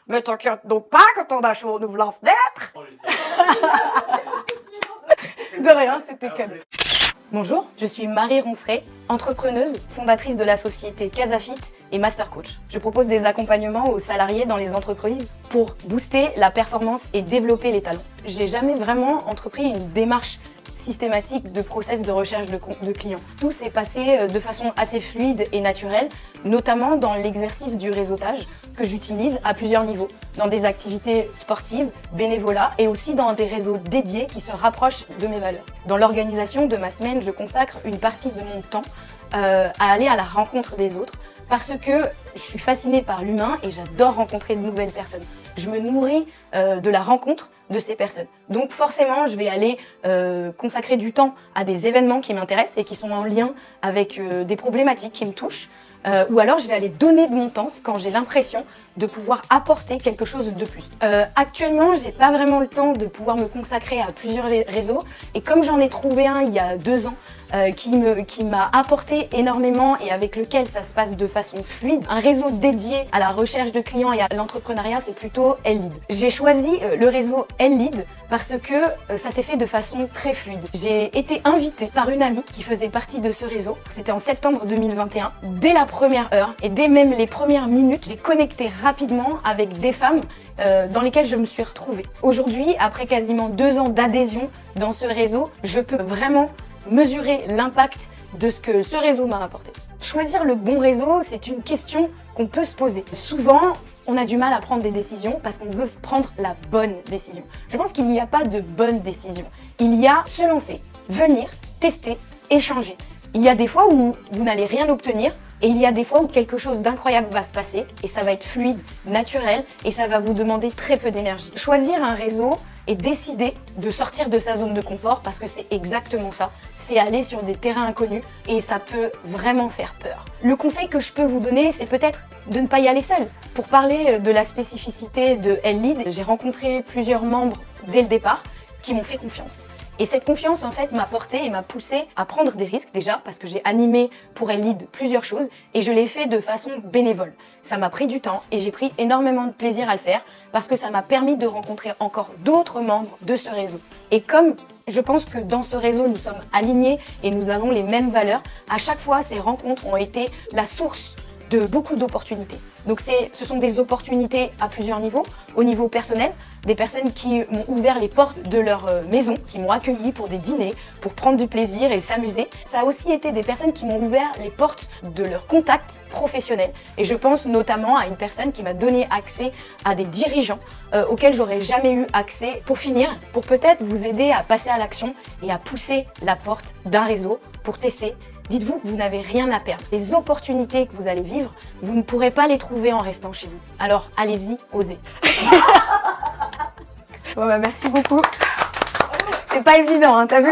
Mais t'inquiète donc pas quand on a chaud, on ouvre la fenêtre. De rien, c'était cadeau. Bonjour, je suis Marie Ronceret, entrepreneuse, fondatrice de la société Casafit et Master Coach. Je propose des accompagnements aux salariés dans les entreprises pour booster la performance et développer les talents. J'ai jamais vraiment entrepris une démarche systématique de process de recherche de clients. Tout s'est passé de façon assez fluide et naturelle, notamment dans l'exercice du réseautage que j'utilise à plusieurs niveaux, dans des activités sportives, bénévolat et aussi dans des réseaux dédiés qui se rapprochent de mes valeurs. Dans l'organisation de ma semaine, je consacre une partie de mon temps à aller à la rencontre des autres parce que je suis fascinée par l'humain et j'adore rencontrer de nouvelles personnes. Je me nourris de la rencontre de ces personnes. Donc forcément, je vais aller consacrer du temps à des événements qui m'intéressent et qui sont en lien avec des problématiques qui me touchent. Ou alors je vais aller donner de mon temps quand j'ai l'impression de pouvoir apporter quelque chose de plus. Actuellement, j'ai pas vraiment le temps de pouvoir me consacrer à plusieurs réseaux et comme j'en ai trouvé un il y a 2 ans qui m'a apporté énormément et avec lequel ça se passe de façon fluide, un réseau dédié à la recherche de clients et à l'entrepreneuriat, c'est plutôt L-Lead. J'ai choisi le réseau L-Lead parce que ça s'est fait de façon très fluide. J'ai été invitée par une amie qui faisait partie de ce réseau. C'était en septembre 2021. Dès la première heure et dès même les premières minutes, j'ai connecté rapidement avec des femmes dans lesquelles je me suis retrouvée. Aujourd'hui, après quasiment 2 ans d'adhésion dans ce réseau, je peux vraiment mesurer l'impact de ce que ce réseau m'a apporté. Choisir le bon réseau, c'est une question qu'on peut se poser. Souvent, on a du mal à prendre des décisions parce qu'on veut prendre la bonne décision. Je pense qu'il n'y a pas de bonne décision. Il y a se lancer, venir, tester, échanger. Il y a des fois où vous n'allez rien obtenir et il y a des fois où quelque chose d'incroyable va se passer et ça va être fluide, naturel et ça va vous demander très peu d'énergie. Choisir un réseau et décider de sortir de sa zone de confort parce que c'est exactement ça. C'est aller sur des terrains inconnus et ça peut vraiment faire peur. Le conseil que je peux vous donner, c'est peut-être de ne pas y aller seul. Pour parler de la spécificité de L-Lead, j'ai rencontré plusieurs membres dès le départ qui m'ont fait confiance. Et cette confiance, en fait, m'a porté et m'a poussé à prendre des risques déjà parce que j'ai animé pour L-Lead plusieurs choses et je l'ai fait de façon bénévole. Ça m'a pris du temps et j'ai pris énormément de plaisir à le faire parce que ça m'a permis de rencontrer encore d'autres membres de ce réseau. Et comme je pense que dans ce réseau, nous sommes alignés et nous avons les mêmes valeurs, à chaque fois, ces rencontres ont été la source de beaucoup d'opportunités. Donc ce sont des opportunités à plusieurs niveaux. Au niveau personnel, des personnes qui m'ont ouvert les portes de leur maison, qui m'ont accueilli pour des dîners, pour prendre du plaisir et s'amuser. Ça a aussi été des personnes qui m'ont ouvert les portes de leurs contacts professionnels. Et je pense notamment à une personne qui m'a donné accès à des dirigeants auxquels j'aurais jamais eu accès. Pour finir, pour peut-être vous aider à passer à l'action et à pousser la porte d'un réseau pour tester, dites-vous que vous n'avez rien à perdre. Les opportunités que vous allez vivre, vous ne pourrez pas les trouver en restant chez vous. Alors allez-y, osez. Bon bah merci beaucoup. C'est pas évident, hein, t'as vu?